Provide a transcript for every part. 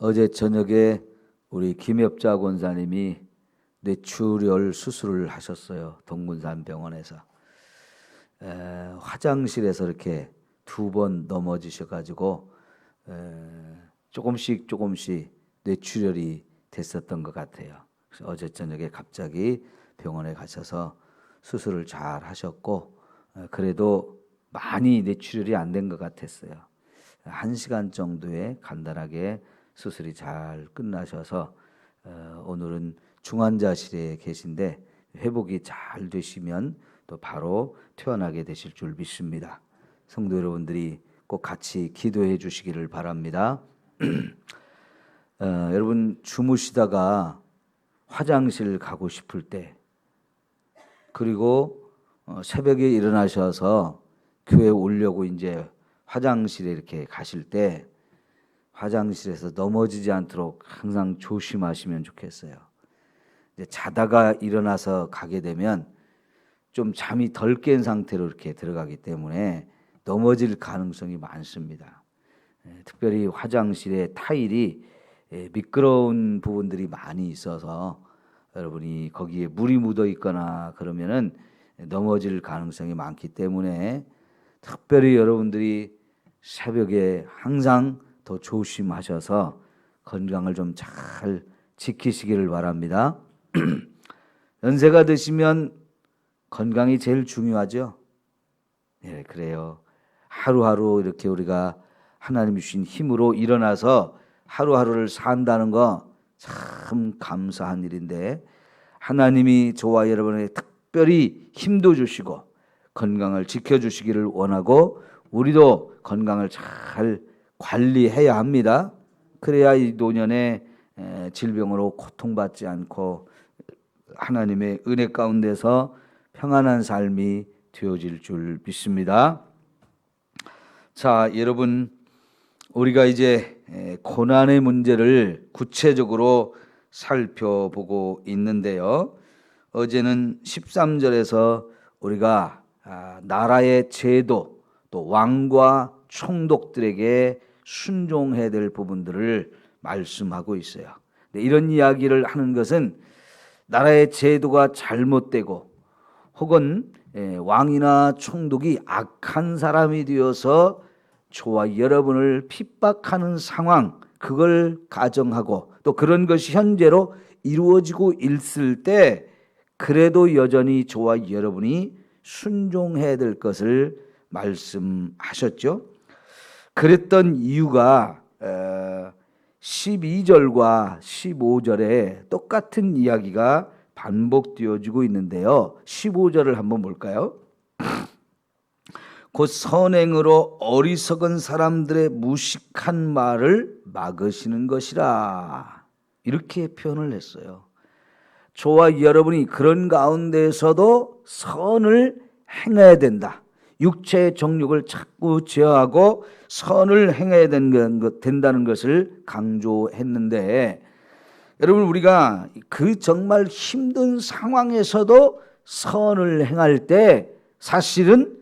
어제 저녁에 우리 김엽자 권사님이 뇌출혈 수술을 하셨어요. 동문산 병원에서. 화장실에서 이렇게 2번 넘어지셔가지고 조금씩 뇌출혈이 됐었던 것 같아요. 그래서 어제 저녁에 갑자기 병원에 가셔서 수술을 잘 하셨고, 그래도 많이 뇌출혈이 안 된 것 같았어요. 1시간 정도에 간단하게 수술이 잘 끝나셔서 오늘은 중환자실에 계신데 회복이 잘 되시면 또 바로 퇴원하게 되실 줄 믿습니다. 성도 여러분들이 꼭 같이 기도해 주시기를 바랍니다. 여러분, 주무시다가 화장실 가고 싶을 때, 그리고 새벽에 일어나셔서 교회 오려고 이제 화장실에 이렇게 가실 때 화장실에서 넘어지지 않도록 항상 조심하시면 좋겠어요. 이제 자다가 일어나서 가게 되면 좀 잠이 덜 깬 상태로 이렇게 들어가기 때문에 넘어질 가능성이 많습니다. 특별히 화장실의 타일이 미끄러운 부분들이 많이 있어서 여러분이 거기에 물이 묻어 있거나 그러면은 넘어질 가능성이 많기 때문에 특별히 여러분들이 새벽에 항상 더 조심하셔서 건강을 좀 잘 지키시기를 바랍니다. 연세가 드시면 건강이 제일 중요하죠. 네, 그래요. 하루하루 이렇게 우리가 하나님이 주신 힘으로 일어나서 하루하루를 산다는 거 참 감사한 일인데, 하나님이 저와 여러분에게 특별히 힘도 주시고 건강을 지켜주시기를 원하고 우리도 건강을 잘 관리해야 합니다. 그래야 이 노년의 질병으로 고통받지 않고 하나님의 은혜 가운데서 평안한 삶이 되어질 줄 믿습니다. 자, 여러분, 우리가 이제 고난의 문제를 구체적으로 살펴보고 있는데요. 어제는 13절에서 우리가 나라의 제도, 또 왕과 총독들에게 순종해야 될 부분들을 말씀하고 있어요. 이런 이야기를 하는 것은 나라의 제도가 잘못되고 혹은 왕이나 총독이 악한 사람이 되어서 저와 여러분을 핍박하는 상황, 그걸 가정하고 또 그런 것이 현재로 이루어지고 있을 때 그래도 여전히 저와 여러분이 순종해야 될 것을 말씀하셨죠. 그랬던 이유가 12절과 15절에 똑같은 이야기가 반복되어지고 있는데요. 15절을 한번 볼까요? 곧 선행으로 어리석은 사람들의 무식한 말을 막으시는 것이라, 이렇게 표현을 했어요. 저와 여러분이 그런 가운데서도 선을 행해야 된다. 육체의 정욕을 자꾸 제어하고 선을 행해야 된다는 것을 강조했는데, 여러분, 우리가 그 정말 힘든 상황에서도 선을 행할 때 사실은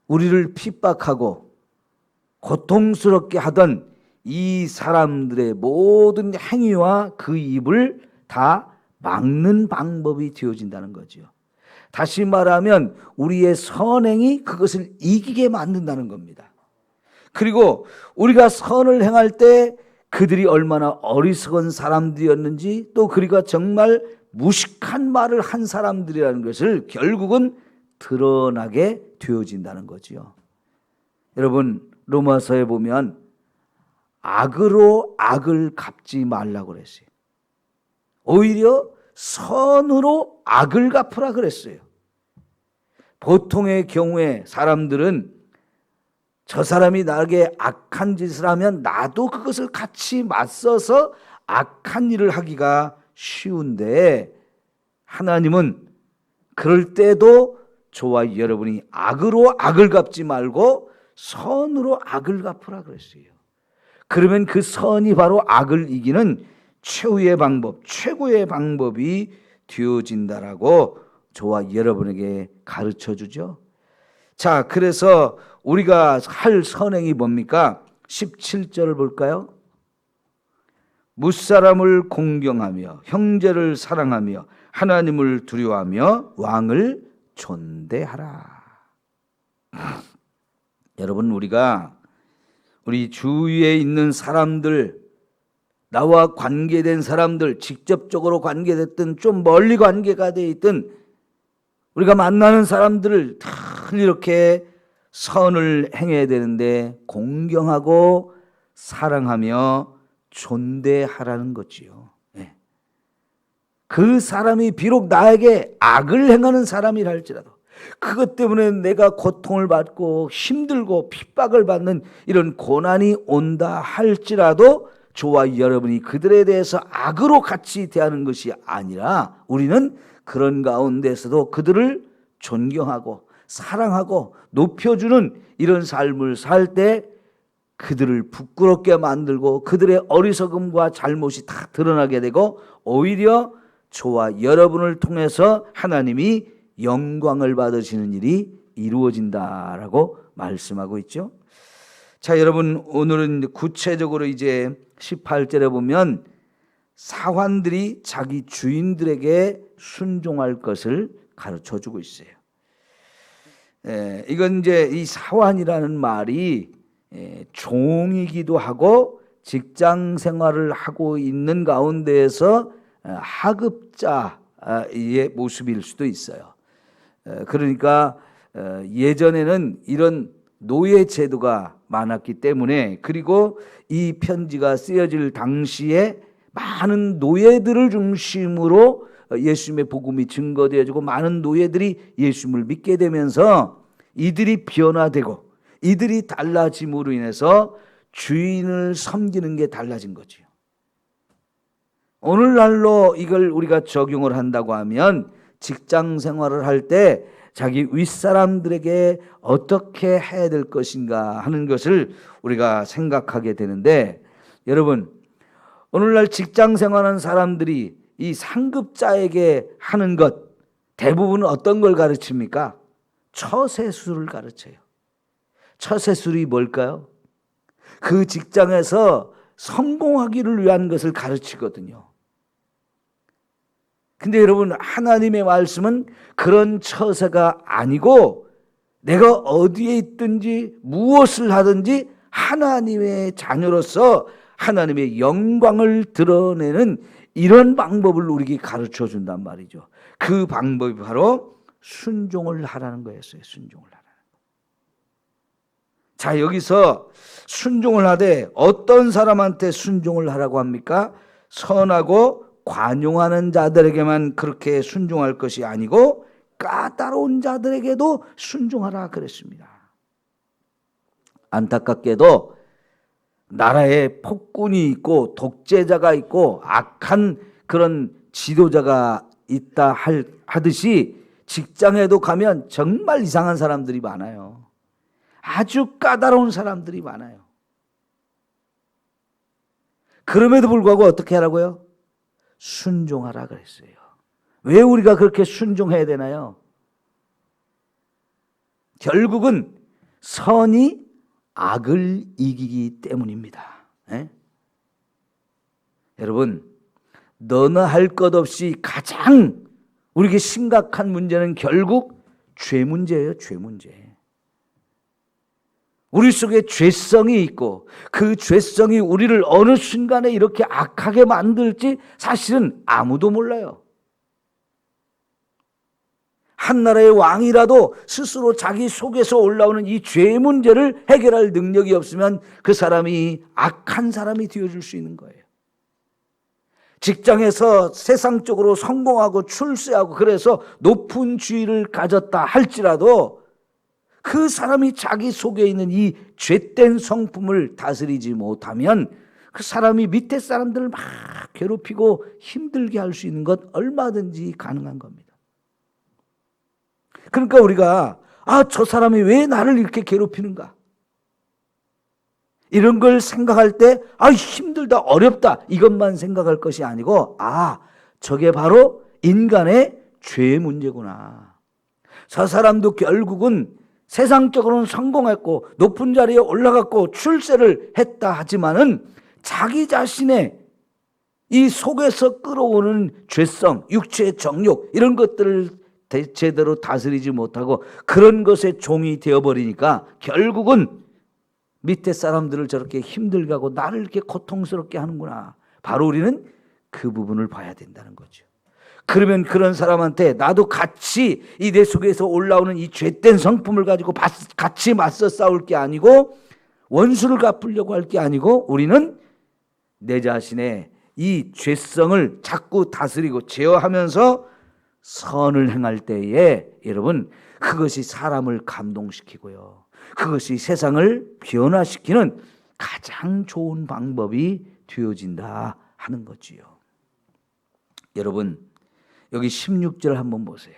우리를 핍박하고 고통스럽게 하던 이 사람들의 모든 행위와 그 입을 다 막는 방법이 되어진다는 거죠. 다시 말하면 우리의 선행이 그것을 이기게 만든다는 겁니다. 그리고 우리가 선을 행할 때 그들이 얼마나 어리석은 사람들이었는지, 또 그리가 정말 무식한 말을 한 사람들이라는 것을 결국은 드러나게 되어진다는 거지요. 여러분, 로마서에 보면 악으로 악을 갚지 말라고 그랬어요. 오히려 선으로 악을 갚으라 그랬어요. 보통의 경우에 사람들은 저 사람이 나에게 악한 짓을 하면 나도 그것을 같이 맞서서 악한 일을 하기가 쉬운데, 하나님은 그럴 때도 저와 여러분이 악으로 악을 갚지 말고 선으로 악을 갚으라 그랬어요. 그러면 그 선이 바로 악을 이기는 최후의 방법, 최고의 방법이 되어진다라고 저와 여러분에게 가르쳐 주죠. 자, 그래서 우리가 할 선행이 뭡니까? 17절을 볼까요? 무사람을 공경하며 형제를 사랑하며 하나님을 두려워하며 왕을 존대하라. 여러분, 우리가 우리 주위에 있는 사람들, 나와 관계된 사람들, 직접적으로 관계됐든 좀 멀리 관계가 돼 있든 우리가 만나는 사람들을 다 이렇게 선을 행해야 되는데 공경하고 사랑하며 존대하라는 거지요. 그 사람이 비록 나에게 악을 행하는 사람이라 할지라도, 그것 때문에 내가 고통을 받고 힘들고 핍박을 받는 이런 고난이 온다 할지라도 저와 여러분이 그들에 대해서 악으로 같이 대하는 것이 아니라 우리는 그런 가운데서도 그들을 존경하고 사랑하고 높여주는 이런 삶을 살 때 그들을 부끄럽게 만들고 그들의 어리석음과 잘못이 다 드러나게 되고 오히려 저와 여러분을 통해서 하나님이 영광을 받으시는 일이 이루어진다라고 말씀하고 있죠. 자, 여러분, 오늘은 구체적으로 이제 18절에 보면 사환들이 자기 주인들에게 순종할 것을 가르쳐 주고 있어요. 이건 이제 이 사환이라는 말이 종이기도 하고 직장 생활을 하고 있는 가운데에서 하급자의 모습일 수도 있어요. 그러니까 예전에는 이런 노예 제도가 많았기 때문에, 그리고 이 편지가 쓰여질 당시에 많은 노예들을 중심으로 예수님의 복음이 증거되어지고 많은 노예들이 예수님을 믿게 되면서 이들이 변화되고 이들이 달라짐으로 인해서 주인을 섬기는 게 달라진 거죠. 오늘날로 이걸 우리가 적용을 한다고 하면 직장 생활을 할 때 자기 윗사람들에게 어떻게 해야 될 것인가 하는 것을 우리가 생각하게 되는데, 여러분, 오늘날 직장 생활하는 사람들이 이 상급자에게 하는 것 대부분은 어떤 걸 가르칩니까? 처세술을 가르쳐요. 처세술이 뭘까요? 그 직장에서 성공하기를 위한 것을 가르치거든요. 근데 여러분, 하나님의 말씀은 그런 처세가 아니고 내가 어디에 있든지 무엇을 하든지 하나님의 자녀로서 하나님의 영광을 드러내는 이런 방법을 우리에게 가르쳐 준단 말이죠. 그 방법이 바로 순종을 하라는 거였어요. 순종을 하라는 거. 자, 여기서 순종을 하되 어떤 사람한테 순종을 하라고 합니까? 선하고 관용하는 자들에게만 그렇게 순종할 것이 아니고 까다로운 자들에게도 순종하라 그랬습니다. 안타깝게도 나라에 폭군이 있고 독재자가 있고 악한 그런 지도자가 있다 하듯이 직장에도 가면 정말 이상한 사람들이 많아요. 아주 까다로운 사람들이 많아요. 그럼에도 불구하고 어떻게 하라고요? 순종하라 그랬어요. 왜 우리가 그렇게 순종해야 되나요? 결국은 선이 악을 이기기 때문입니다. 여러분, 너나 할 것 없이 가장 우리에게 심각한 문제는 결국 죄 문제예요. 죄 문제. 우리 속에 죄성이 있고 그 죄성이 우리를 어느 순간에 이렇게 악하게 만들지 사실은 아무도 몰라요. 한 나라의 왕이라도 스스로 자기 속에서 올라오는 이 죄 문제를 해결할 능력이 없으면 그 사람이 악한 사람이 되어줄 수 있는 거예요. 직장에서 세상적으로 성공하고 출세하고 그래서 높은 지위를 가졌다 할지라도 그 사람이 자기 속에 있는 이 죄된 성품을 다스리지 못하면 그 사람이 밑에 사람들을 막 괴롭히고 힘들게 할 수 있는 것 얼마든지 가능한 겁니다. 그러니까 우리가 저 사람이 왜 나를 이렇게 괴롭히는가? 이런 걸 생각할 때 힘들다, 어렵다 이것만 생각할 것이 아니고 저게 바로 인간의 죄 문제구나. 저 사람도 결국은 세상적으로는 성공했고 높은 자리에 올라갔고 출세를 했다 하지만은 자기 자신의 이 속에서 끌어오는 죄성, 육체의 정욕 이런 것들을 제대로 다스리지 못하고 그런 것에 종이 되어버리니까 결국은 밑에 사람들을 저렇게 힘들게 하고 나를 이렇게 고통스럽게 하는구나. 바로 우리는 그 부분을 봐야 된다는 거죠. 그러면 그런 사람한테 나도 같이 이 내 속에서 올라오는 이 죄된 성품을 가지고 같이 맞서 싸울 게 아니고 원수를 갚으려고 할 게 아니고 우리는 내 자신의 이 죄성을 자꾸 다스리고 제어하면서 선을 행할 때에 여러분 그것이 사람을 감동시키고요. 그것이 세상을 변화시키는 가장 좋은 방법이 되어진다 하는 거지요. 여러분 여기 16절 한번 보세요.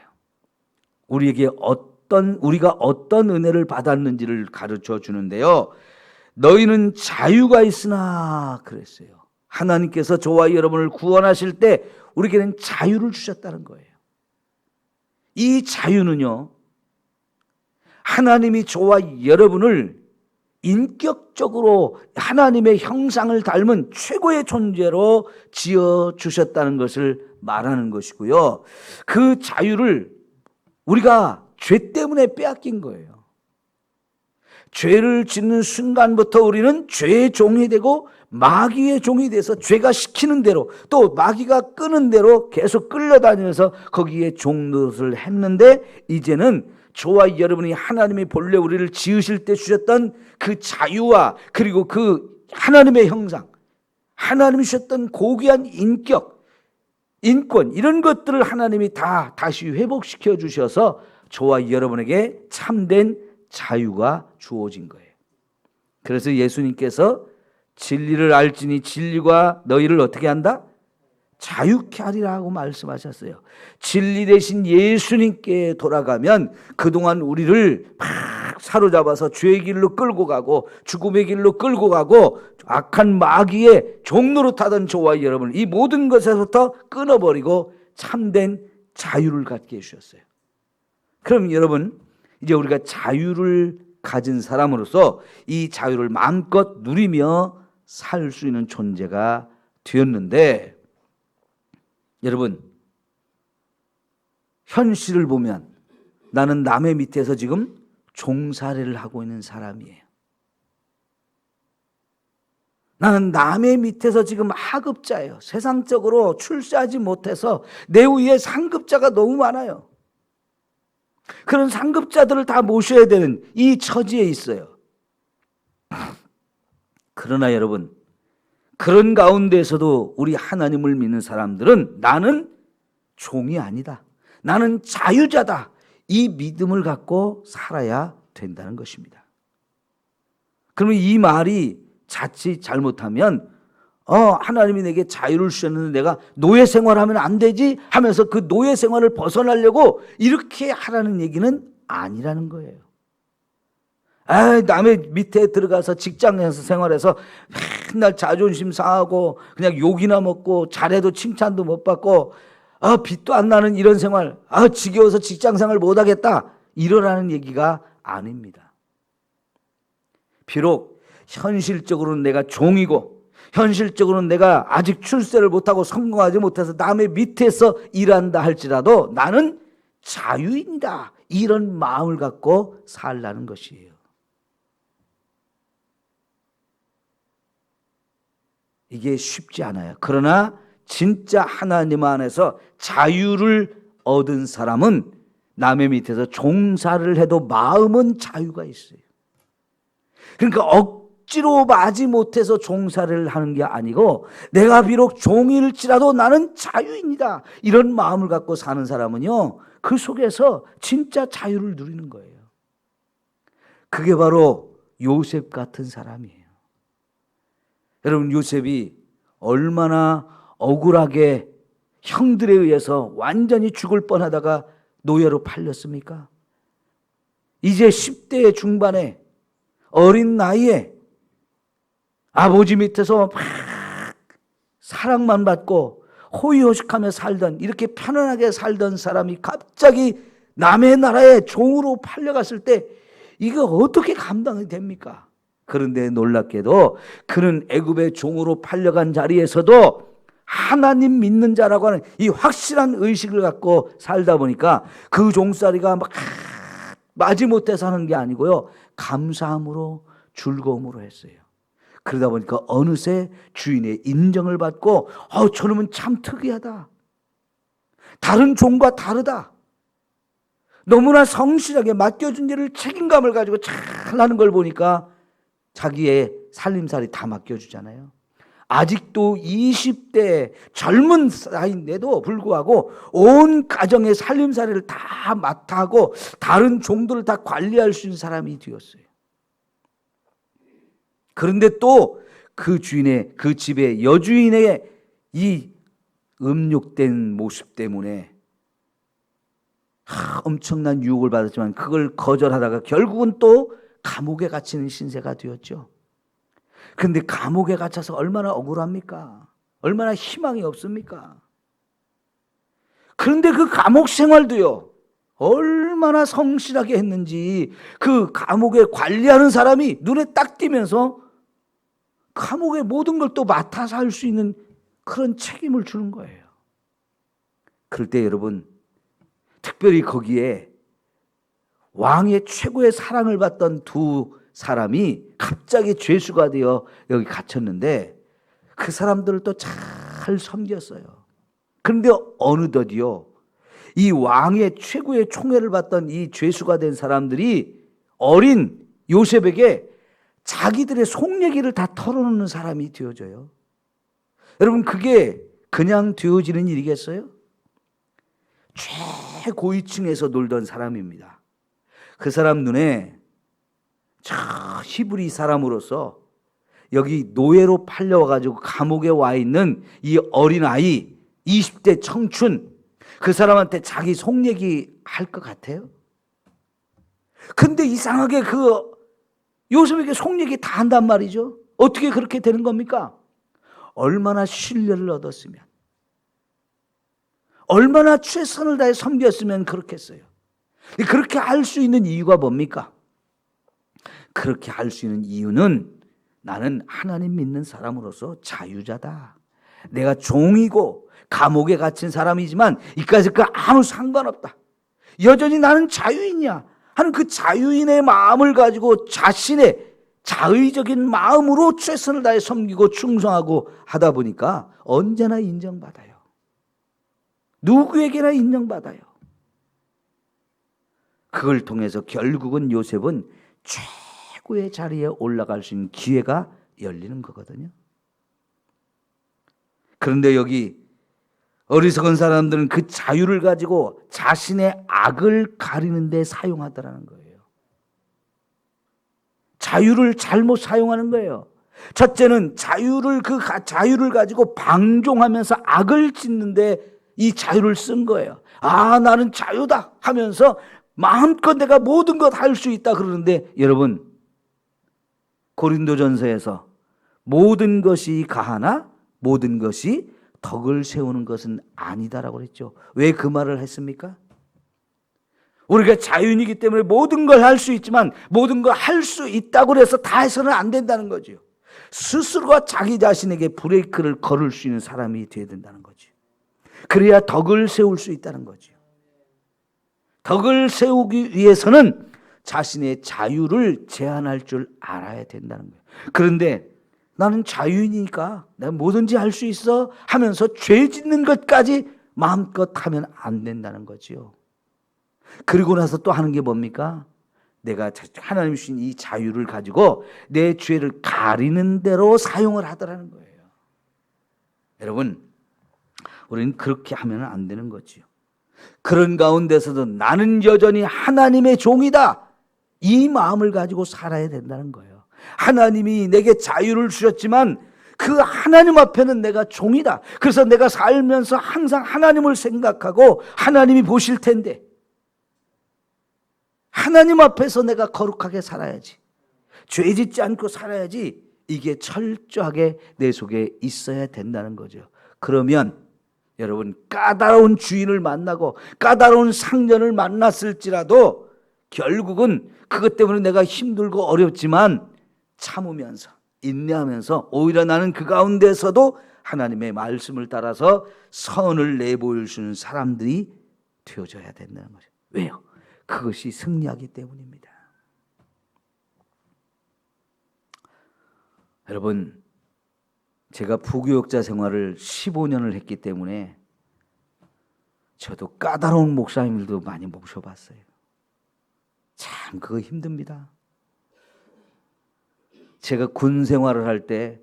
우리가 어떤 은혜를 받았는지를 가르쳐 주는데요. 너희는 자유가 있으나 그랬어요. 하나님께서 저와 여러분을 구원하실 때 우리에게는 자유를 주셨다는 거예요. 이 자유는요, 하나님이 저와 여러분을 인격적으로 하나님의 형상을 닮은 최고의 존재로 지어주셨다는 것을 말하는 것이고요. 그 자유를 우리가 죄 때문에 빼앗긴 거예요. 죄를 짓는 순간부터 우리는 죄의 종이 되고 마귀의 종이 돼서 죄가 시키는 대로 또 마귀가 끄는 대로 계속 끌려다니면서 거기에 종 노릇을 했는데 이제는 저와 여러분이 하나님이 본래 우리를 지으실 때 주셨던 그 자유와 그리고 그 하나님의 형상, 하나님이 주셨던 고귀한 인격, 인권 이런 것들을 하나님이 다 다시 회복시켜 주셔서 저와 여러분에게 참된 자유가 주어진 거예요. 그래서 예수님께서 진리를 알지니 진리가 너희를 어떻게 한다? 자유케 하리라고 말씀하셨어요. 진리 대신 예수님께 돌아가면 그동안 우리를 막 사로잡아서 죄의 길로 끌고 가고 죽음의 길로 끌고 가고 악한 마귀의 종로로 타던 저와 여러분 이 모든 것에서부터 끊어버리고 참된 자유를 갖게 해주셨어요. 그럼 여러분 이제 우리가 자유를 가진 사람으로서 이 자유를 마음껏 누리며 살 수 있는 존재가 되었는데 여러분 현실을 보면 나는 남의 밑에서 지금 종살이를 하고 있는 사람이에요. 나는 남의 밑에서 지금 하급자예요. 세상적으로 출세하지 못해서 내 위에 상급자가 너무 많아요. 그런 상급자들을 다 모셔야 되는 이 처지에 있어요. 그러나 여러분 그런 가운데에서도 우리 하나님을 믿는 사람들은 나는 종이 아니다. 나는 자유자다. 이 믿음을 갖고 살아야 된다는 것입니다. 그러면 이 말이 자칫 잘못하면 하나님이 내게 자유를 주셨는데 내가 노예 생활하면 안 되지 하면서 그 노예 생활을 벗어나려고 이렇게 하라는 얘기는 아니라는 거예요. 남의 밑에 들어가서 직장에서 생활해서 맨날 자존심 상하고 그냥 욕이나 먹고 잘해도 칭찬도 못 받고 빚도 안 나는 이런 생활 지겨워서 직장 생활 못 하겠다 이러라는 얘기가 아닙니다. 비록 현실적으로는 내가 종이고 현실적으로는 내가 아직 출세를 못하고 성공하지 못해서 남의 밑에서 일한다 할지라도 나는 자유인이다 이런 마음을 갖고 살라는 것이에요. 이게 쉽지 않아요. 그러나 진짜 하나님 안에서 자유를 얻은 사람은 남의 밑에서 종살을 해도 마음은 자유가 있어요. 그러니까 억지로 마지 못해서 종살을 하는 게 아니고 내가 비록 종일지라도 나는 자유인이다. 이런 마음을 갖고 사는 사람은요. 그 속에서 진짜 자유를 누리는 거예요. 그게 바로 요셉 같은 사람이에요. 여러분 요셉이 얼마나 억울하게 형들에 의해서 완전히 죽을 뻔하다가 노예로 팔렸습니까? 이제 10대 중반에 어린 나이에 아버지 밑에서 막 사랑만 받고 호의호식하며 살던 이렇게 편안하게 살던 사람이 갑자기 남의 나라에 종으로 팔려갔을 때 이거 어떻게 감당이 됩니까? 그런데 놀랍게도 그는 애굽의 종으로 팔려간 자리에서도 하나님 믿는 자라고 하는 이 확실한 의식을 갖고 살다 보니까 그 종살이가 막 마지못해서 하는 게 아니고요, 감사함으로 즐거움으로 했어요. 그러다 보니까 어느새 주인의 인정을 받고 저놈은 참 특이하다, 다른 종과 다르다, 너무나 성실하게 맡겨준 일을 책임감을 가지고 잘 하는 걸 보니까 자기의 살림살이 다 맡겨주잖아요. 아직도 20대 젊은 나이인데도 불구하고 온 가정의 살림살이를 다 맡아하고 다른 종들을 다 관리할 수 있는 사람이 되었어요. 그런데 또 그 주인의, 그 집의 여주인의 이 음욕된 모습 때문에 엄청난 유혹을 받았지만 그걸 거절하다가 결국은 또 감옥에 갇히는 신세가 되었죠. 그런데 감옥에 갇혀서 얼마나 억울합니까? 얼마나 희망이 없습니까? 그런데 그 감옥 생활도요, 얼마나 성실하게 했는지 그 감옥에 관리하는 사람이 눈에 딱 띄면서 감옥의 모든 걸 또 맡아서 할 수 있는 그런 책임을 주는 거예요. 그럴 때 여러분, 특별히 거기에 왕의 최고의 사랑을 받던 두 사람이 갑자기 죄수가 되어 여기 갇혔는데 그 사람들을 또 잘 섬겼어요. 그런데 어느덧이요, 이 왕의 최고의 총애를 받던 이 죄수가 된 사람들이 어린 요셉에게 자기들의 속 얘기를 다 털어놓는 사람이 되어져요. 여러분, 그게 그냥 되어지는 일이겠어요? 최고위층에서 놀던 사람입니다. 그 사람 눈에 저 히브리 사람으로서 여기 노예로 팔려와가지고 감옥에 와 있는 이 어린아이, 20대 청춘, 그 사람한테 자기 속 얘기 할 것 같아요? 근데 이상하게 그 요셉에게 속 얘기 다 한단 말이죠. 어떻게 그렇게 되는 겁니까? 얼마나 신뢰를 얻었으면, 얼마나 최선을 다해 섬겼으면 그렇겠어요. 그렇게 할 수 있는 이유가 뭡니까? 그렇게 할 수 있는 이유는 나는 하나님 믿는 사람으로서 자유자다, 내가 종이고 감옥에 갇힌 사람이지만 이까짓과 아무 상관없다, 여전히 나는 자유인이야 하는 그 자유인의 마음을 가지고 자신의 자의적인 마음으로 최선을 다해 섬기고 충성하고 하다 보니까 언제나 인정받아요. 누구에게나 인정받아요. 그걸 통해서 결국은 요셉은 최고의 자리에 올라갈 수 있는 기회가 열리는 거거든요. 그런데 여기 어리석은 사람들은 그 자유를 가지고 자신의 악을 가리는 데 사용하더라는 거예요. 자유를 잘못 사용하는 거예요. 첫째는 자유를 가지고 방종하면서 악을 짓는데 이 자유를 쓴 거예요. 나는 자유다 하면서 마음껏 내가 모든 것 할 수 있다 그러는데, 여러분, 고린도전서에서 모든 것이 가하나 모든 것이 덕을 세우는 것은 아니다라고 그랬죠. 왜 그 말을 했습니까? 우리가 자유인이기 때문에 모든 걸 할 수 있지만 모든 걸 할 수 있다고 해서 다 해서는 안 된다는 거죠. 스스로가 자기 자신에게 브레이크를 걸을 수 있는 사람이 되어야 된다는 거죠. 그래야 덕을 세울 수 있다는 거죠. 덕을 세우기 위해서는 자신의 자유를 제한할 줄 알아야 된다는 거예요. 그런데 나는 자유인이니까 내가 뭐든지 할 수 있어 하면서 죄 짓는 것까지 마음껏 하면 안 된다는 거지요. 그리고 나서 또 하는 게 뭡니까? 내가 하나님 주신 이 자유를 가지고 내 죄를 가리는 대로 사용을 하더라는 거예요. 여러분, 우리는 그렇게 하면 안 되는 거지요. 그런 가운데서도 나는 여전히 하나님의 종이다, 이 마음을 가지고 살아야 된다는 거예요. 하나님이 내게 자유를 주셨지만 그 하나님 앞에는 내가 종이다. 그래서 내가 살면서 항상 하나님을 생각하고 하나님이 보실 텐데 하나님 앞에서 내가 거룩하게 살아야지, 죄 짓지 않고 살아야지, 이게 철저하게 내 속에 있어야 된다는 거죠. 그러면 여러분, 까다로운 주인을 만나고 까다로운 상전을 만났을지라도 결국은 그것 때문에 내가 힘들고 어렵지만 참으면서 인내하면서 오히려 나는 그 가운데서도 하나님의 말씀을 따라서 선을 내보일 수 있는 사람들이 되어져야 된다는 거죠. 왜요? 그것이 승리하기 때문입니다. 여러분, 제가 부교육자 생활을 15년을 했기 때문에 저도 까다로운 목사님들도 많이 모셔봤어요. 참 그거 힘듭니다. 제가 군 생활을 할 때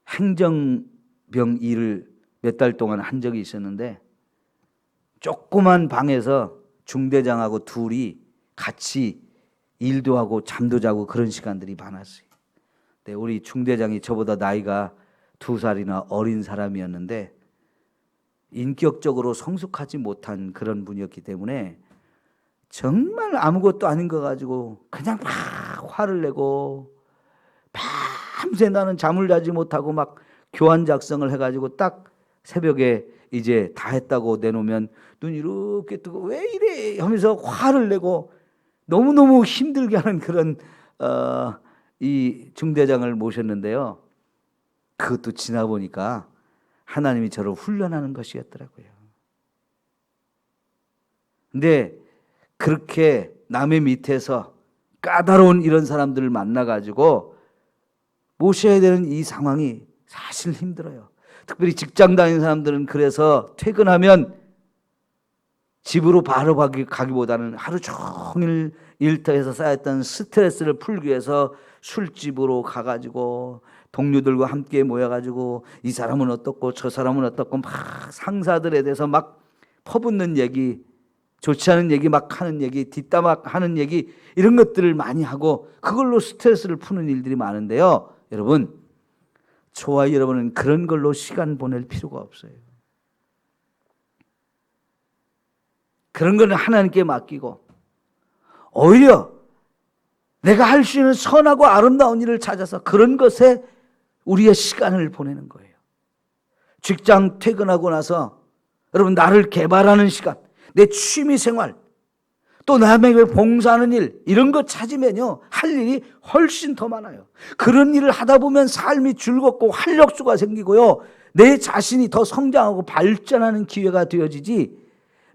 행정병 일을 몇 달 동안 한 적이 있었는데 조그만 방에서 중대장하고 둘이 같이 일도 하고 잠도 자고 그런 시간들이 많았어요. 근데 우리 중대장이 저보다 나이가 2살이나 어린 사람이었는데 인격적으로 성숙하지 못한 그런 분이었기 때문에 정말 아무것도 아닌 거 가지고 그냥 막 화를 내고 밤새 나는 잠을 자지 못하고 막 교환 작성을 해가지고 딱 새벽에 이제 다 했다고 내놓으면 눈 이렇게 뜨고 왜 이래 하면서 화를 내고 너무너무 힘들게 하는 그런 이 중대장을 모셨는데요. 그것도 지나 보니까 하나님이 저를 훈련하는 것이었더라고요. 근데 그렇게 남의 밑에서 까다로운 이런 사람들을 만나가지고 모셔야 되는 이 상황이 사실 힘들어요. 특별히 직장 다니는 사람들은 그래서 퇴근하면 집으로 바로 가기보다는 하루 종일 일터에서 쌓였던 스트레스를 풀기 위해서 술집으로 가가지고 동료들과 함께 모여가지고 이 사람은 어떻고 저 사람은 어떻고 막 상사들에 대해서 막 퍼붓는 얘기, 좋지 않은 얘기 막 하는 얘기, 뒷담화 하는 얘기 이런 것들을 많이 하고 그걸로 스트레스를 푸는 일들이 많은데요. 여러분, 저와 여러분은 그런 걸로 시간 보낼 필요가 없어요. 그런 거는 하나님께 맡기고 오히려 내가 할 수 있는 선하고 아름다운 일을 찾아서 그런 것에 우리의 시간을 보내는 거예요. 직장 퇴근하고 나서 여러분 나를 개발하는 시간, 내 취미 생활, 또 남에게 봉사하는 일 이런 거 찾으면요 할 일이 훨씬 더 많아요. 그런 일을 하다 보면 삶이 즐겁고 활력소가 생기고요 내 자신이 더 성장하고 발전하는 기회가 되어지지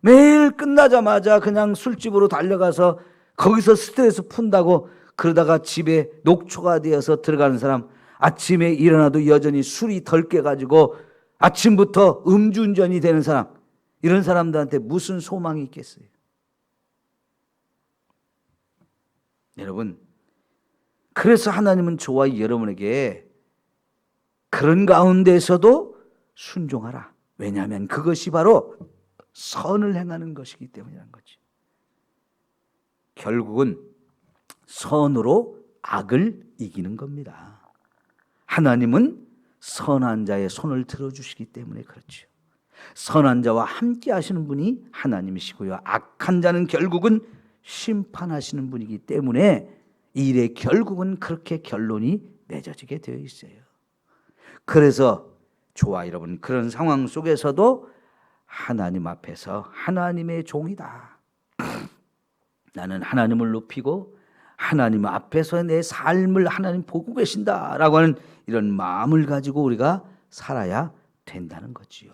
매일 끝나자마자 그냥 술집으로 달려가서 거기서 스트레스 푼다고 그러다가 집에 녹초가 되어서 들어가는 사람, 아침에 일어나도 여전히 술이 덜 깨가지고 아침부터 음주운전이 되는 사람, 이런 사람들한테 무슨 소망이 있겠어요? 여러분, 그래서 하나님은 저와 여러분에게 그런 가운데서도 순종하라. 왜냐하면 그것이 바로 선을 행하는 것이기 때문이라는 거죠. 결국은 선으로 악을 이기는 겁니다. 하나님은 선한 자의 손을 들어주시기 때문에 그렇죠. 선한 자와 함께 하시는 분이 하나님이시고요. 악한 자는 결국은 심판하시는 분이기 때문에 이 일의 결국은 그렇게 결론이 맺어지게 되어 있어요. 그래서 저와 여러분 그런 상황 속에서도 하나님 앞에서 하나님의 종이다. 나는 하나님을 높이고 하나님 앞에서 내 삶을 하나님 보고 계신다라고 하는 이런 마음을 가지고 우리가 살아야 된다는 거지요.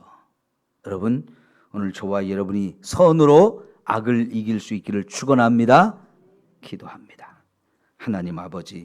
여러분, 오늘 저와 여러분이 선으로 악을 이길 수 있기를 축원합니다. 기도합니다. 하나님 아버지,